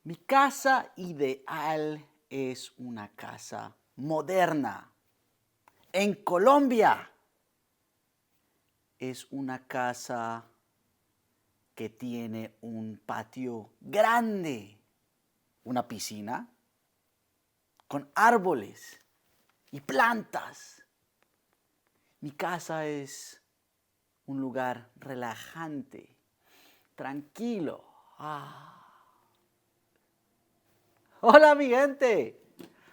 Mi casa ideal es una casa moderna. En Colombia es una casa que tiene un patio grande, una piscina con árboles y plantas. Mi casa es un lugar relajante, tranquilo. Hola, mi gente.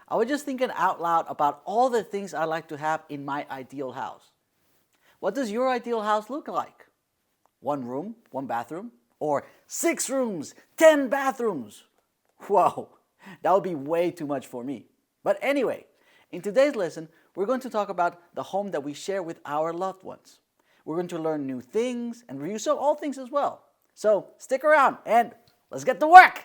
I was just thinking out loud about all the things I like to have in my ideal house. What does your ideal house look like? 1 room, 1 bathroom, or 6 rooms, 10 bathrooms? Whoa, that would be way too much for me. But anyway, in today's lesson, we're going to talk about the home that we share with our loved ones. We're going to learn new things and review some old things as well. So stick around and let's get to work!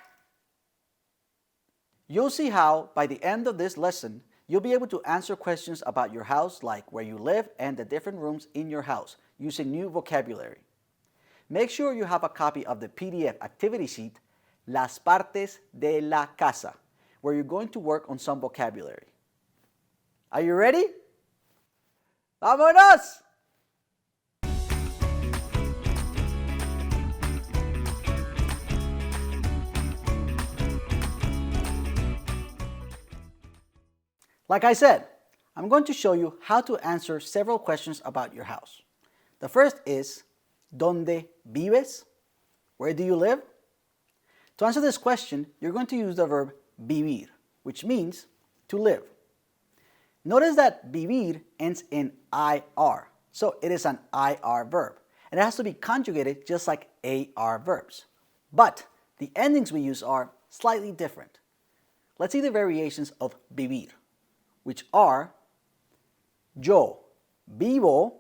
You'll see how, by the end of this lesson, you'll be able to answer questions about your house, like where you live and the different rooms in your house, using new vocabulary. Make sure you have a copy of the PDF activity sheet, Las Partes de la Casa, where you're going to work on some vocabulary. Are you ready? ¡Vámonos! Like I said, I'm going to show you how to answer several questions about your house. The first is, ¿Donde vives? Where do you live? To answer this question, you're going to use the verb vivir, which means to live. Notice that vivir ends in IR, so it is an IR verb, and it has to be conjugated just like AR verbs. But the endings we use are slightly different. Let's see the variations of vivir, which are yo vivo,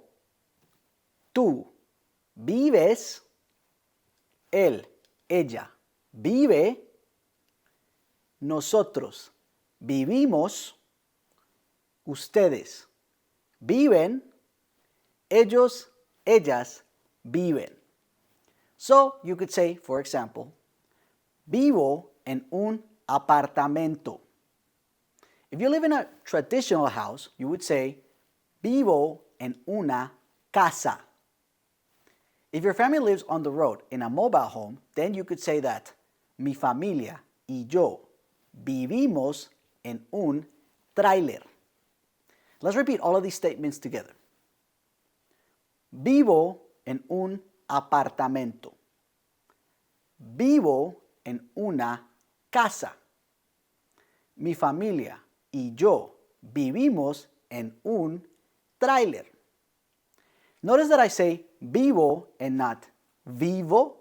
tú vives, él, ella vive, nosotros vivimos, ustedes viven, ellos, ellas viven. So you could say, for example, vivo en un apartamento. If you live in a traditional house, you would say, vivo en una casa. If your family lives on the road in a mobile home, then you could say that mi familia y yo vivimos en un tráiler. Let's repeat all of these statements together. Vivo en un apartamento. Vivo en una casa. Mi familia y yo vivimos en un tráiler. Notice that I say vivo and not vivo.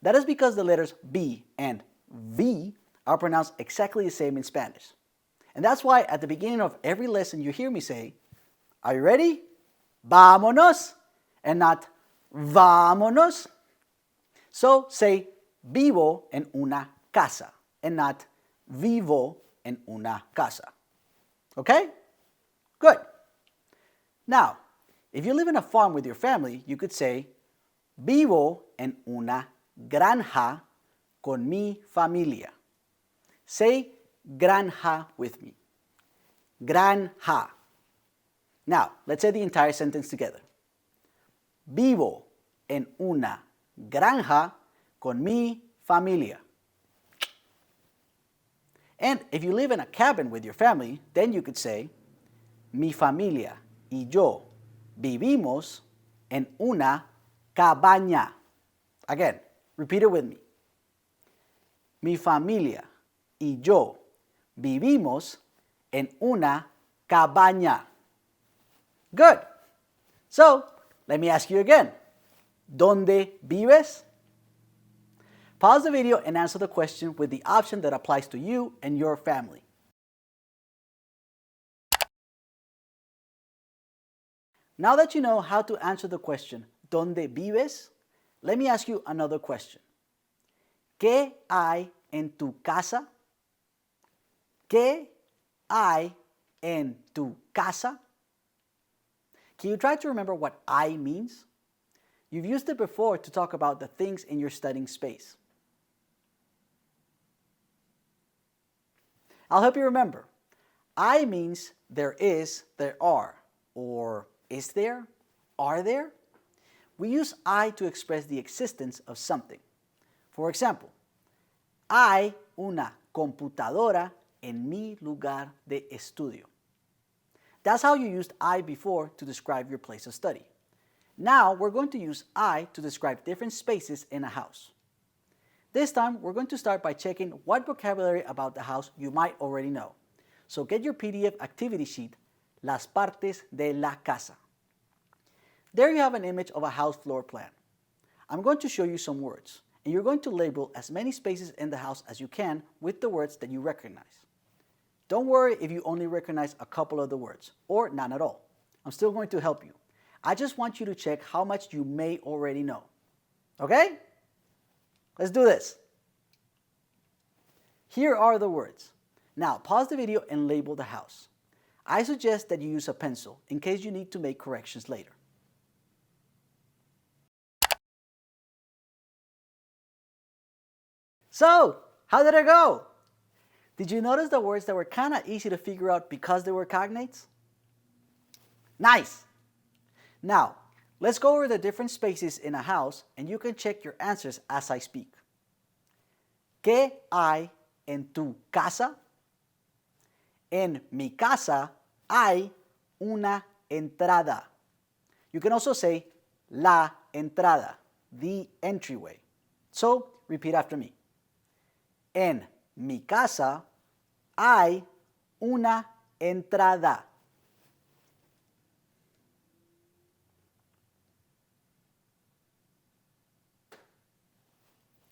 That is because the letters B and V are pronounced exactly the same in Spanish. And that's why at the beginning of every lesson you hear me say, are you ready? Vámonos, and not vámonos. So say vivo en una casa and not vivo en una casa. Okay? Good. Now, if you live in a farm with your family, you could say, vivo en una granja con mi familia. Say granja with me. Granja. Now, let's say the entire sentence together. Vivo en una granja con mi familia. And if you live in a cabin with your family, then you could say, mi familia y yo vivimos en una cabaña. Again, repeat it with me. Mi familia y yo vivimos en una cabaña. Good. So, let me ask you again. ¿Dónde vives? Pause the video and answer the question with the option that applies to you and your family. Now that you know how to answer the question, ¿Dónde vives? Let me ask you another question. ¿Qué hay en tu casa? ¿Qué hay en tu casa? Can you try to remember what I means? You've used it before to talk about the things in your studying space. I'll help you remember. I means there is, there are, or is there, are there? We use I to express the existence of something. For example, hay una computadora en mi lugar de estudio. That's how you used I before to describe your place of study. Now we're going to use I to describe different spaces in a house. This time we're going to start by checking what vocabulary about the house you might already know. So get your PDF activity sheet, Las partes de la casa. There you have an image of a house floor plan. I'm going to show you some words, and you're going to label as many spaces in the house as you can with the words that you recognize. Don't worry if you only recognize a couple of the words, or none at all. I'm still going to help you. I just want you to check how much you may already know. Okay? Let's do this. Here are the words. Now pause the video and label the house. I suggest that you use a pencil in case you need to make corrections later. So, how did it go? Did you notice the words that were kind of easy to figure out because they were cognates? Nice! Now, let's go over the different spaces in a house and you can check your answers as I speak. ¿Qué hay en tu casa? En mi casa hay una entrada. You can also say la entrada, the entryway. So, repeat after me. En mi casa hay una entrada.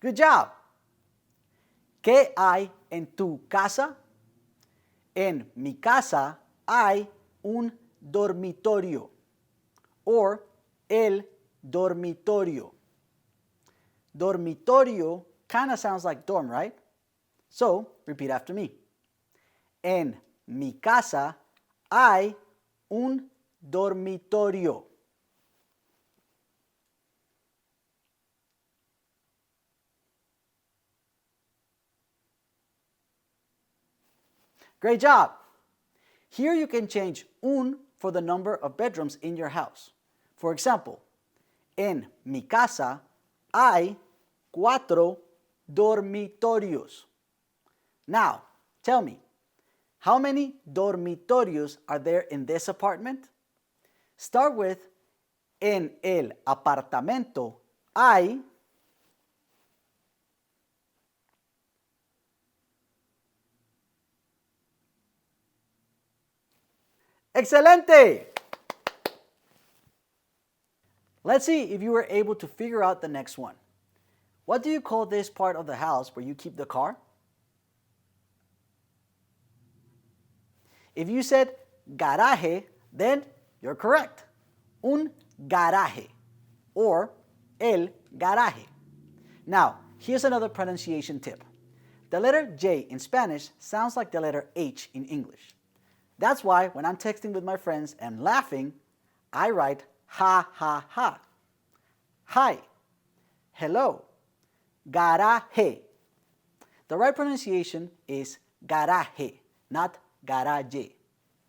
Good job. ¿Qué hay en tu casa? En mi casa hay un dormitorio. Or el dormitorio. Dormitorio kind of sounds like dorm, right? So, repeat after me. En mi casa hay un dormitorio. Great job! Here you can change un for the number of bedrooms in your house. For example, en mi casa hay 4 dormitorios. Now, tell me, how many dormitorios are there in this apartment? Start with, en el apartamento hay Excelente! Let's see if you were able to figure out the next one. What do you call this part of the house where you keep the car? If you said garaje, then you're correct. Un garaje or el garaje. Now, here's another pronunciation tip. The letter J in Spanish sounds like the letter H in English. That's why when I'm texting with my friends and laughing, I write ha ha ha. Hi, hello, garaje. The right pronunciation is garaje, not garage.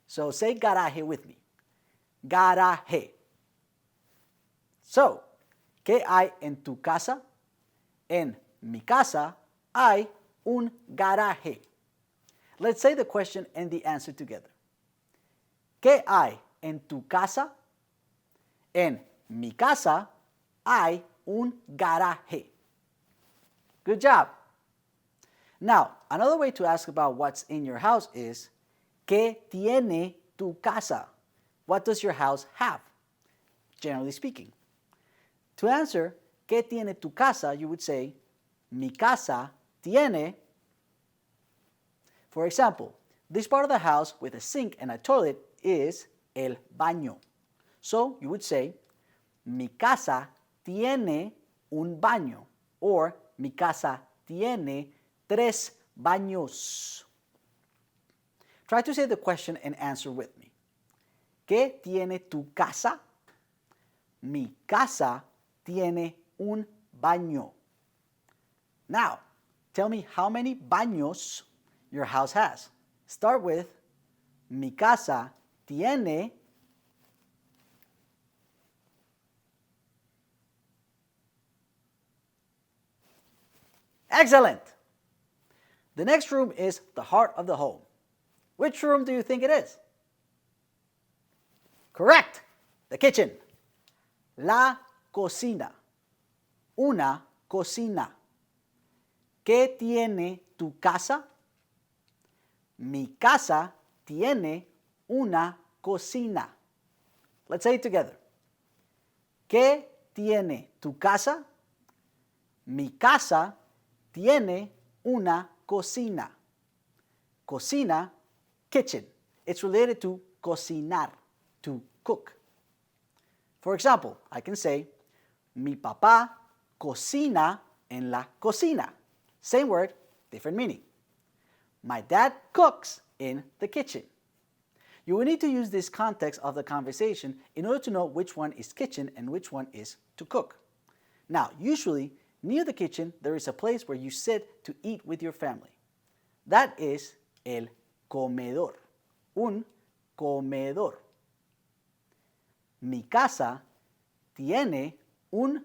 So say garaje with me. Garaje. So, ¿qué hay en tu casa? En mi casa hay un garaje. Let's say the question and the answer together. ¿Qué hay en tu casa? En mi casa hay un garaje. Good job. Now, another way to ask about what's in your house is, ¿qué tiene tu casa? What does your house have? Generally speaking. To answer, ¿qué tiene tu casa? You would say, mi casa tiene. For example, this part of the house with a sink and a toilet is el baño. So you would say, mi casa tiene un baño, or mi casa tiene 3 baños. Try to say the question and answer with me. ¿Qué tiene tu casa? Mi casa tiene un baño. Now, tell me how many baños your house has. Start with, mi casa tiene Excellent! The next room is the heart of the home. Which room do you think it is? Correct! The kitchen. La cocina. Una cocina. ¿Qué tiene tu casa? Mi casa tiene una cocina. Let's say it together. ¿Qué tiene tu casa? Mi casa tiene una cocina. Cocina, kitchen. It's related to cocinar, to cook. For example, I can say, mi papá cocina en la cocina. Same word, different meaning. My dad cooks in the kitchen. You will need to use this context of the conversation in order to know which one is kitchen and which one is to cook. Now, usually, near the kitchen, there is a place where you sit to eat with your family. That is el comedor. Un comedor. Mi casa tiene un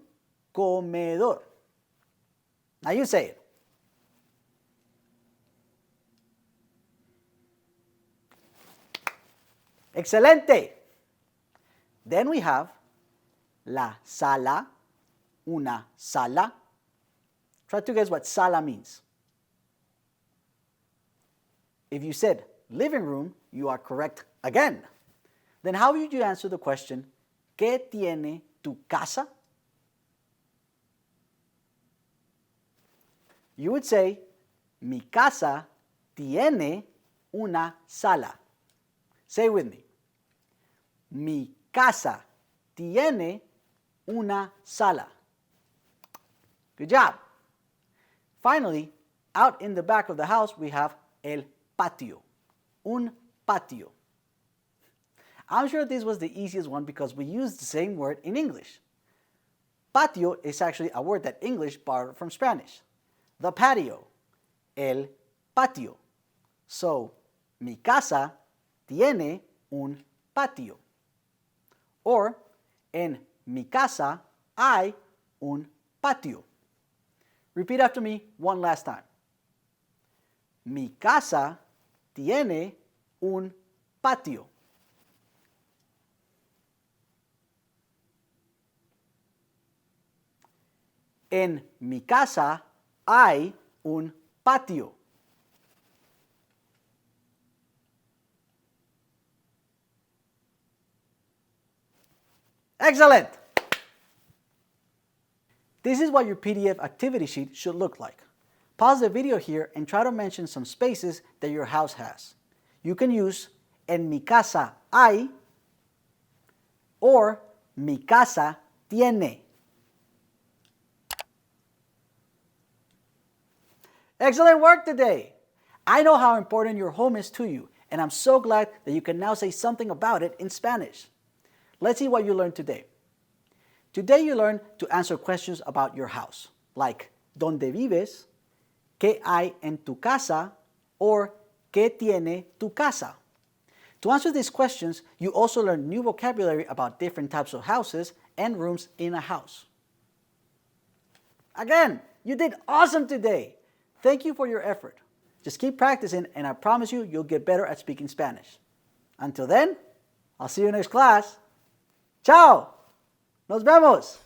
comedor. Now you say it. Excelente. Then we have la sala, una sala. Try to guess what sala means. If you said living room, you are correct again. Then how would you answer the question, ¿qué tiene tu casa? You would say, mi casa tiene una sala. Say it with me. Mi casa tiene una sala. Good job. Finally, out in the back of the house, we have el patio. Un patio. I'm sure this was the easiest one because we used the same word in English. Patio is actually a word that English borrowed from Spanish. The patio. El patio. So, mi casa tiene un patio. Or, en mi casa hay un patio. Repeat after me one last time. Mi casa tiene un patio. En mi casa hay un patio. Excellent! This is what your PDF activity sheet should look like. Pause the video here and try to mention some spaces that your house has. You can use en mi casa hay or mi casa tiene. Excellent work today! I know how important your home is to you, and I'm so glad that you can now say something about it in Spanish. Let's see what you learned today. Today you learned to answer questions about your house, like ¿Dónde vives? ¿Qué hay en tu casa? Or ¿Qué tiene tu casa? To answer these questions, you also learned new vocabulary about different types of houses and rooms in a house. Again, you did awesome today! Thank you for your effort. Just keep practicing and I promise you, you'll get better at speaking Spanish. Until then, I'll see you next class. Ciao! Nos vemos!